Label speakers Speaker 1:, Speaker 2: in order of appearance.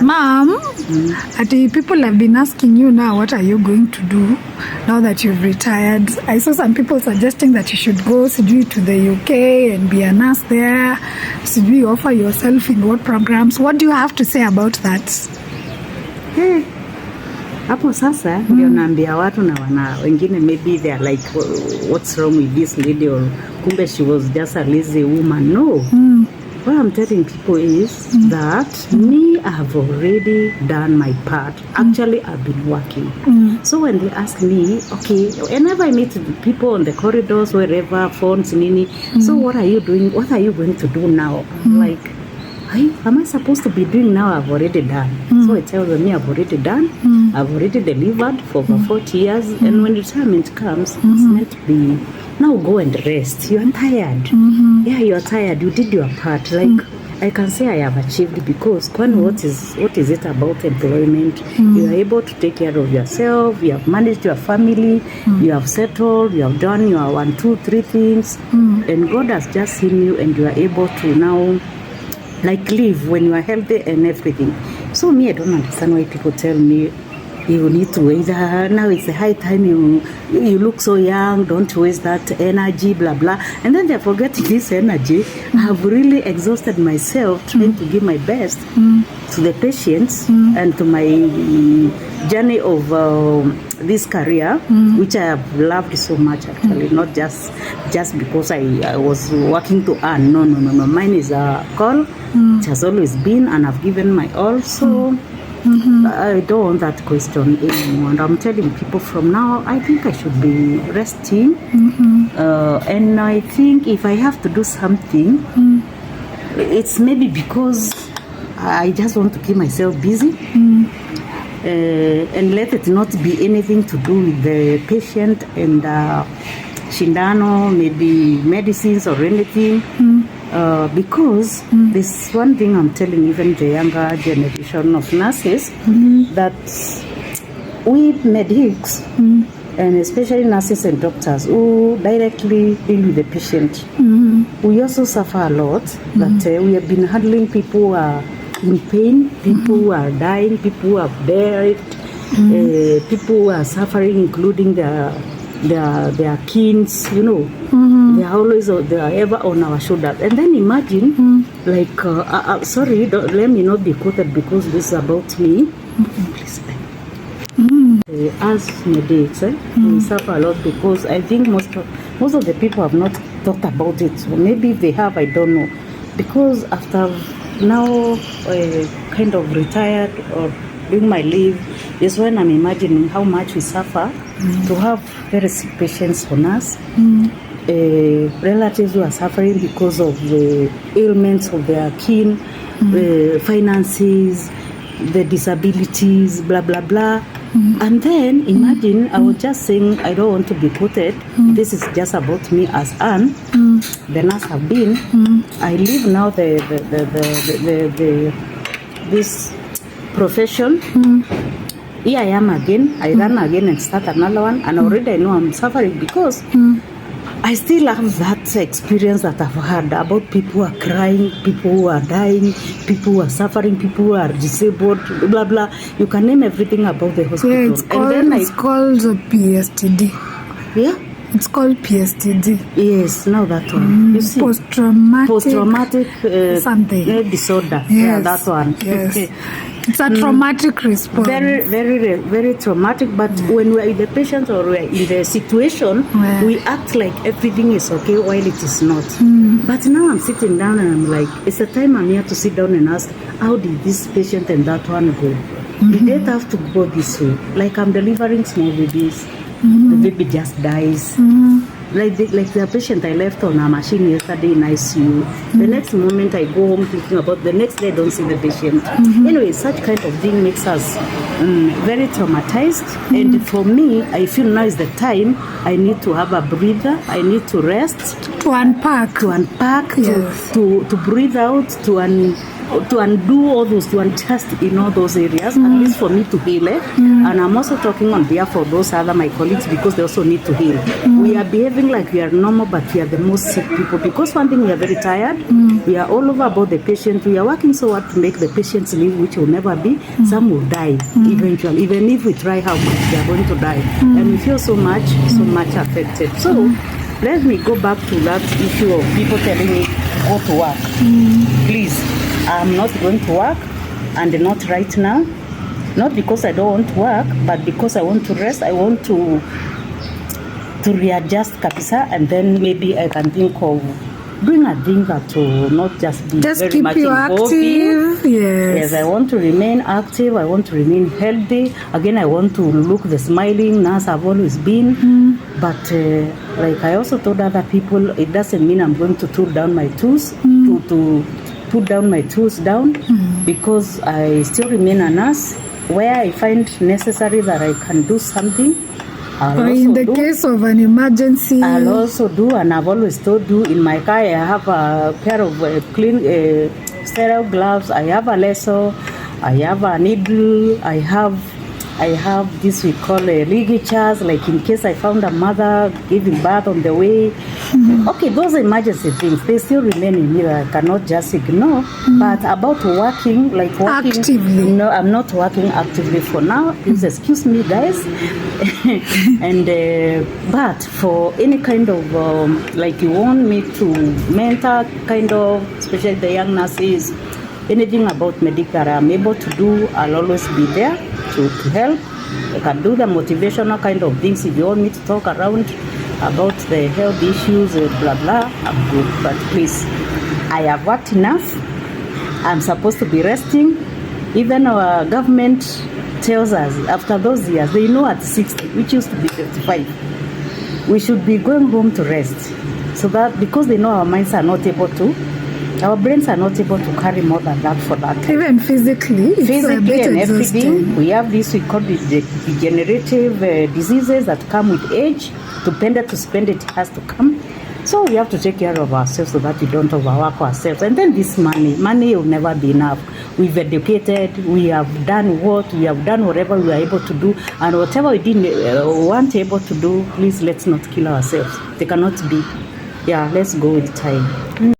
Speaker 1: Mom, people have been asking you now, what are you going to do now that you've retired? I saw some people suggesting that you should go to the UK and be a nurse there. Should you offer yourself in what programs? What do you have to say about that?
Speaker 2: Hapo sasa ndio naambia watu na wana wengine maybe they are like, what's wrong with this lady, or kumbe she was just a lazy woman. No. What I'm telling people is that me, I have already done my part. Actually, I've been working. So when they ask me, okay, whenever I meet people on the corridors, wherever, phones, nini, so what are you doing? What are you going to do now? I'm like, am I supposed to be doing now? I've already done. So I tell them, I've already done. I've already delivered for over 40 years. And when retirement comes, it's meant to be, now go and rest. You are tired. Yeah, you are tired. You did your part. Like, I can say I have achieved, because what is it about employment? You are able to take care of yourself. You have managed your family. You have settled. You have done your 1, 2, 3 things. And God has just seen you, and you are able to now like live when you are healthy and everything. So me, I don't understand why people tell me you need to wait. Now it's the high time, you look so young, don't waste that energy, blah blah. And then they're forgetting this energy. I have really exhausted myself trying to give my best to the patients and to my journey of this career, which I have loved so much actually, not just because I was working to earn. No. Mine is a call. It has always been, and I've given my all. So I don't want that question anymore. And I'm telling people from now, I think I should be resting. And I think if I have to do something, it's maybe because I just want to keep myself busy. And let it not be anything to do with the patient and shindano, maybe medicines or anything. Because this one thing I'm telling even the younger generation of nurses, that we medics, and especially nurses and doctors who directly deal with the patient, we also suffer a lot. That we have been handling people who are in pain, people who are dying, people who have died, people who are suffering, including their kins, they are ever on our shoulders. And then imagine, like, sorry, let me not be quoted because this is about me. Please, as medics, we suffer a lot, because I think most of the people have not thought about it. So maybe they have, I don't know. Because after now kind of retired or doing my leave, is when I'm imagining how much we suffer to have very sick patients on us, relatives who are suffering because of the ailments of their kin, finances, the disabilities, blah blah blah. And then imagine, I was just saying, I don't want to be quoted. This is just about me as Anne, the nurse have been. I live now this profession. Here I am again. I run again and start another one, and already I know I'm suffering, because I still have that experience that I've had about people who are crying, people who are dying, people who are suffering, people who are disabled, blah blah. You can name everything about the hospital.
Speaker 1: Yeah, it's called PSTD.
Speaker 2: Yeah?
Speaker 1: It's called PSTD.
Speaker 2: Yes, now that one. You see, post-traumatic
Speaker 1: something
Speaker 2: disorder.
Speaker 1: Yes.
Speaker 2: Yeah, that one.
Speaker 1: Yes. It's a traumatic response.
Speaker 2: Very, very, very traumatic. But when we're in the patient or we're in the situation, we act like everything is okay while it is not. But now I'm sitting down and I'm like, it's the time I'm here to sit down and ask, how did this patient and that one go? Did they have to go this way? Like, I'm delivering small babies. The baby just dies. Like the patient I left on a machine yesterday in ICU. The next moment I go home thinking about the next day I don't see the patient. Anyway, such kind of thing makes us very traumatized. And for me, I feel now is the time I need to have a breather. I need to rest,
Speaker 1: To unpack. Yes.
Speaker 2: to breathe out, to undo all those, to adjust in all those areas, at least for me to heal. And I'm also talking on behalf of those other my colleagues because they also need to heal. We are behaving like we are normal, but we are the most sick people because one thing, we are very tired. We are all over about the patient. We are working so hard to make the patients live, which will never be. Some will die eventually. Even if we try how much, they are going to die. And we feel so much affected. So let me go back to that issue of people telling me go to work. Please, I'm not going to work, and not right now. Not because I don't want to work, but because I want to rest. I want to readjust kabisa, and then maybe I can think of doing a thing that will not just be very
Speaker 1: keep
Speaker 2: much
Speaker 1: you
Speaker 2: involved.
Speaker 1: active. Yes,
Speaker 2: I want to remain active. I want to remain healthy. Again, I want to look the smiling nurse I've always been. But like I also told other people, it doesn't mean I'm going to tool down my tools, to put down my tools down, because I still remain a nurse. Where I find necessary that I can do something,
Speaker 1: or in the case of an emergency,
Speaker 2: I'll also do. And I've always told you, in my car I have a pair of clean sterile gloves, I have a lasso, I have a needle, I have this we call ligatures, like in case I found a mother giving birth on the way. Okay, those emergency things, they still remain in me that I cannot just ignore. But about working
Speaker 1: actively,
Speaker 2: no, I'm not working actively for now. Please excuse me, guys. And but for any kind of like you want me to mentor, kind of, especially the young nurses, anything about medic that I'm able to do, I'll always be there to help. I can do the motivational kind of things. If you want me to talk around about the health issues, blah blah, I'm good. But please, I have worked enough. I'm supposed to be resting. Even our government tells us after those years, they know at 60, which used to be 55, we should be going home to rest. So that because they know our minds are not able to, our brains are not able to carry more than that for that time.
Speaker 1: Even physically
Speaker 2: and everything. We have this we call the degenerative diseases that come with age. To spend it has to come. So we have to take care of ourselves so that we don't overwork ourselves. And then this money will never be enough. We've educated, we have done whatever we are able to do, and whatever we weren't able to do, please let's not kill ourselves. They cannot be. Yeah, let's go with time.